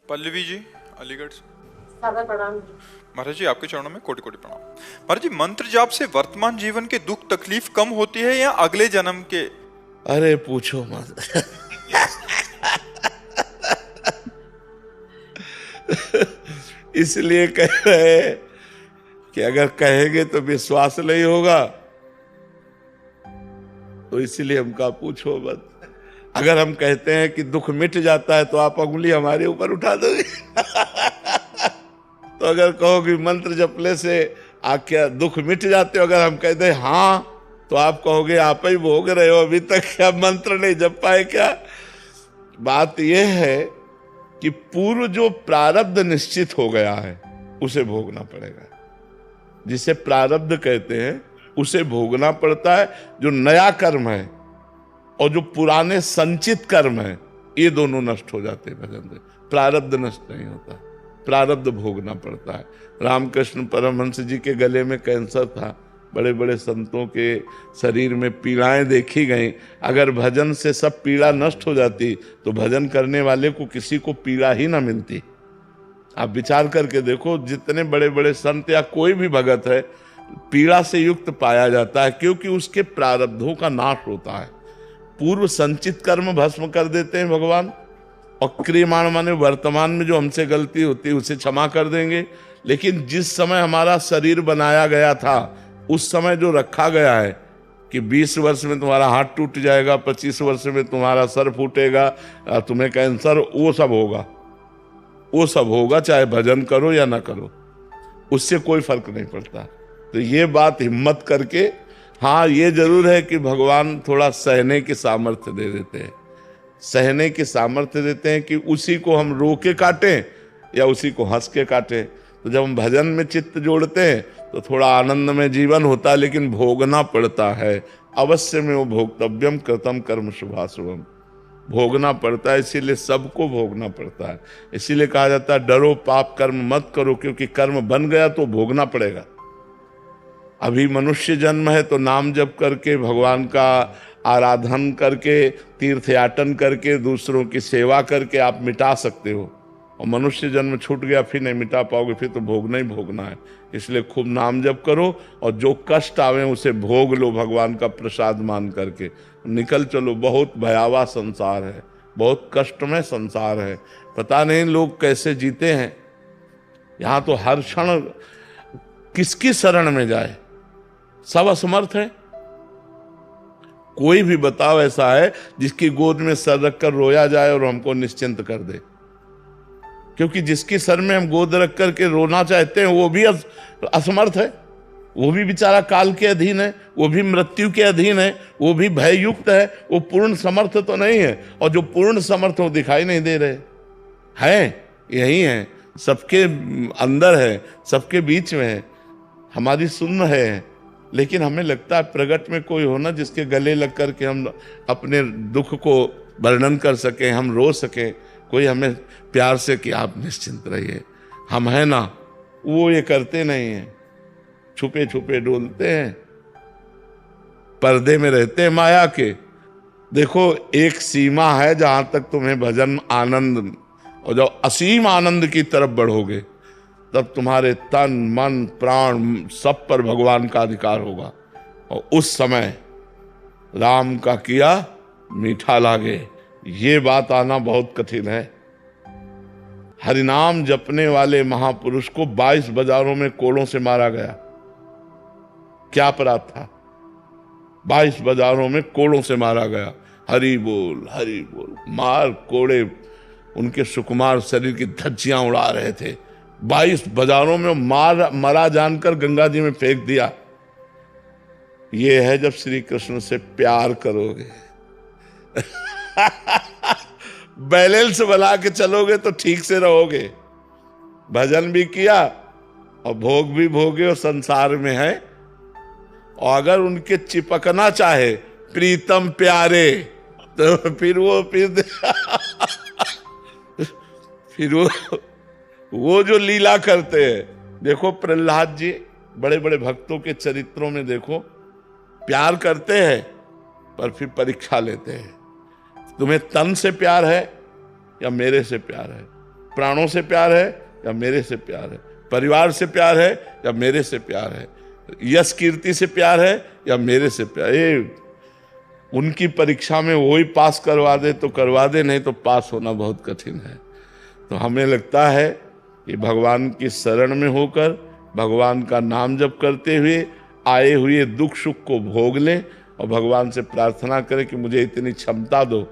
पल्लवी जी, अलीगढ़ से। सादा प्रणाम। महाराज जी, आपके चरणों में कोटि कोटि प्रणाम। महाराज जी, मंत्र जाप से वर्तमान जीवन के दुख तकलीफ कम होती है या अगले जन्म के? अरे पूछो मत। इसलिए कह रहे हैं कि अगर कहेंगे तो विश्वास नहीं होगा, तो इसलिए हम कहा पूछो मत। अगर हम कहते हैं कि दुख मिट जाता है तो आप उंगली हमारे ऊपर उठा दोगे। तो अगर कहोगे मंत्र जपने से क्या दुख मिट जाते हो, अगर हम कहते हैं हाँ, तो आप कहोगे आप ही भोग रहे हो, अभी तक क्या मंत्र नहीं जप पाए क्या? बात यह है कि पूर्व जो प्रारब्ध निश्चित हो गया है उसे भोगना पड़ेगा। जिसे प्रारब्ध कहते हैं उसे भोगना पड़ता है। जो नया कर्म है और जो पुराने संचित कर्म है, ये दोनों नष्ट हो जाते हैं भजन से। प्रारब्ध नष्ट नहीं होता, प्रारब्ध भोगना पड़ता है। रामकृष्ण परमहंस जी के गले में कैंसर था, बड़े बड़े संतों के शरीर में पीड़ाएं देखी गई। अगर भजन से सब पीड़ा नष्ट हो जाती तो भजन करने वाले को किसी को पीड़ा ही ना मिलती। आप विचार करके देखो, जितने बड़े बड़े संत या कोई भी भगत है, पीड़ा से युक्त पाया जाता है, क्योंकि उसके प्रारब्धों का नाश होता है। पूर्व संचित कर्म भस्म कर देते हैं भगवान, और क्रियमाण माने वर्तमान में जो हमसे गलती होती है उसे क्षमा कर देंगे। लेकिन जिस समय हमारा शरीर बनाया गया था, उस समय जो रखा गया है कि 20 वर्ष में तुम्हारा हाथ टूट जाएगा, 25 वर्ष में तुम्हारा सर फूटेगा, तुम्हें कैंसर, वो सब होगा, वो सब होगा, चाहे भजन करो या ना करो, उससे कोई फर्क नहीं पड़ता। तो ये बात हिम्मत करके, हाँ ये जरूर है कि भगवान थोड़ा सहने की सामर्थ्य दे देते हैं, सहने की सामर्थ्य देते हैं कि उसी को हम रो के काटें या उसी को हंस के काटें। तो जब हम भजन में चित्त जोड़ते हैं तो थोड़ा आनंद में जीवन होता है, लेकिन भोगना पड़ता है। अवश्य में वो भोक्तव्यम कृतम कर्म शुभाशुभम, भोगना पड़ता है। इसीलिए सबको भोगना पड़ता है। इसीलिए कहा जाता है डरो पाप कर्म मत करो, क्योंकि कर्म बन गया तो भोगना पड़ेगा। अभी मनुष्य जन्म है तो नाम जप करके, भगवान का आराधन करके, तीर्थयाटन करके, दूसरों की सेवा करके आप मिटा सकते हो। और मनुष्य जन्म छूट गया, फिर नहीं मिटा पाओगे, फिर तो भोगना ही भोगना है। इसलिए खूब नाम जप करो और जो कष्ट आवे उसे भोग लो, भगवान का प्रसाद मान करके निकल चलो। बहुत भयावह संसार है, बहुत कष्टमय संसार है। पता नहीं लोग कैसे जीते हैं। यहाँ तो हर क्षण किसकी शरण में जाए, सब असमर्थ है। कोई भी बताओ ऐसा है जिसकी गोद में सर रखकर रोया जाए और हमको निश्चिंत कर दे? क्योंकि जिसकी सर में हम गोद रख करके रोना चाहते हैं वो भी असमर्थ है, वो भी बेचारा काल के अधीन है, वो भी मृत्यु के अधीन है, वो भी भययुक्त है, वो पूर्ण समर्थ तो नहीं है। और जो पूर्ण समर्थ वो दिखाई नहीं दे रहे हैं, यही है, सबके अंदर है, सबके बीच में है, हमारी सुन्न है। लेकिन हमें लगता है प्रगट में कोई होना जिसके गले लग करके हम अपने दुख को वर्णन कर सकें, हम रो सकें, कोई हमें प्यार से कि आप निश्चिंत रहिए, हम हैं ना। वो ये करते नहीं हैं, छुपे छुपे डोलते हैं, पर्दे में रहते हैं माया के। देखो एक सीमा है जहां तक तुम्हें भजन आनंद, और जब असीम आनंद की तरफ बढ़ोगे तब तुम्हारे तन मन प्राण सब पर भगवान का अधिकार होगा। और उस समय राम का किया मीठा लागे, ये बात आना बहुत कठिन है। हरिनाम जपने वाले महापुरुष को 22 बाजारों में कोड़ों से मारा गया। क्या अपराध था? 22 बाजारों में कोड़ों से मारा गया। हरि बोल हरि बोल, मार कोड़े उनके सुकुमार शरीर की धज्जियां उड़ा रहे थे। 22 बाजारों में मरा जानकर गंगा जी में फेंक दिया। ये है जब श्री कृष्ण से प्यार करोगे। बैलेंस बना के चलोगे तो ठीक से रहोगे। भजन भी किया और भोग भी भोगे और संसार में है। और अगर उनके चिपकना चाहे प्रीतम प्यारे, तो फिर वो जो लीला करते हैं। देखो प्रहलाद जी, बड़े बड़े भक्तों के चरित्रों में देखो, प्यार करते हैं पर फिर परीक्षा लेते हैं। तुम्हें तन से प्यार है या मेरे से प्यार है? प्राणों से प्यार है या मेरे से प्यार है, परिवार से प्यार है या मेरे से प्यार है, यश कीर्ति से प्यार है या मेरे से प्यार। ये उनकी परीक्षा में वही पास करवा दे तो करवा दे, नहीं तो पास होना बहुत कठिन है। तो हमें लगता है कि भगवान की शरण में होकर भगवान का नाम जप करते हुए आए हुए दुख सुख को भोग लें और भगवान से प्रार्थना करें कि मुझे इतनी क्षमता दो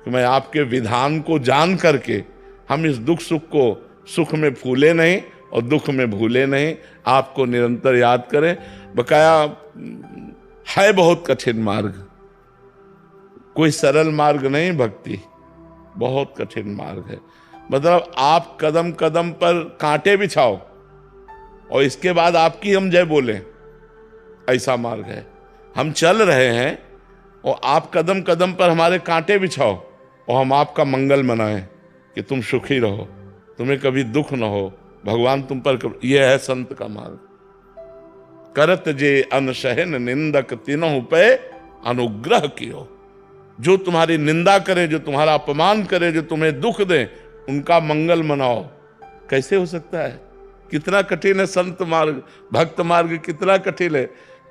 कि मैं आपके विधान को जान करके हम इस दुख सुख को सुख में फूले नहीं और दुख में भूले नहीं, आपको निरंतर याद करें। बकाया है बहुत कठिन मार्ग, कोई सरल मार्ग नहीं, भक्ति बहुत कठिन मार्ग है। मतलब आप कदम कदम पर कांटे बिछाओ और इसके बाद आपकी हम जय बोलें, ऐसा मार्ग है। हम चल रहे हैं और आप कदम कदम पर हमारे कांटे बिछाओ और हम आपका मंगल मनाएं कि तुम सुखी रहो, तुम्हें कभी दुख न हो, भगवान तुम पर यह है संत का मार्ग। करत जे अनसहन निंदक तीनों पे अनुग्रह कियो। जो तुम्हारी निंदा करे, जो तुम्हारा अपमान करे, जो तुम्हें दुख दे, उनका मंगल मनाओ। कैसे हो सकता है? कितना कठिन है संत मार्ग, भक्त मार्ग कितना कठिन है।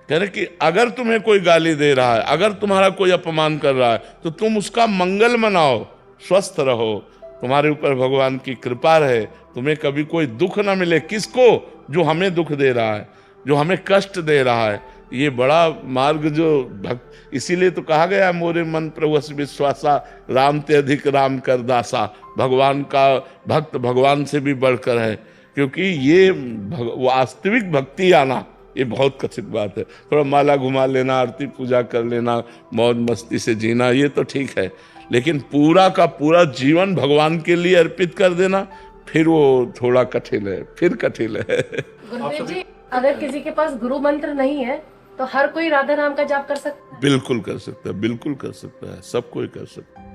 कह रहे कि अगर तुम्हें कोई गाली दे रहा है, अगर तुम्हारा कोई अपमान कर रहा है, तो तुम उसका मंगल मनाओ, स्वस्थ रहो, तुम्हारे ऊपर भगवान की कृपा रहे, तुम्हें कभी कोई दुख ना मिले। किसको? जो हमें दुख दे रहा है, जो हमें कष्ट दे रहा है। ये बड़ा मार्ग जो भक्त, इसीलिए तो कहा गया मोरे मन प्रभु विश्वासा, राम ते अधिक राम कर दासा। भगवान का भक्त भगवान से भी बढ़कर है, क्योंकि ये वास्तविक भक्ति आना ये बहुत कठिन बात है। थोड़ा माला घुमा लेना, आरती पूजा कर लेना, मौज मस्ती से जीना, ये तो ठीक है, लेकिन पूरा का पूरा जीवन भगवान के लिए अर्पित कर देना, फिर वो थोड़ा कठिन है, फिर कठिन है। गुरुदेव जी, अगर किसी के पास गुरु मंत्र नहीं है तो हर कोई राधा नाम का जाप कर सकता है? बिल्कुल कर सकता है, बिल्कुल कर सकता है, सब कोई कर सकता है।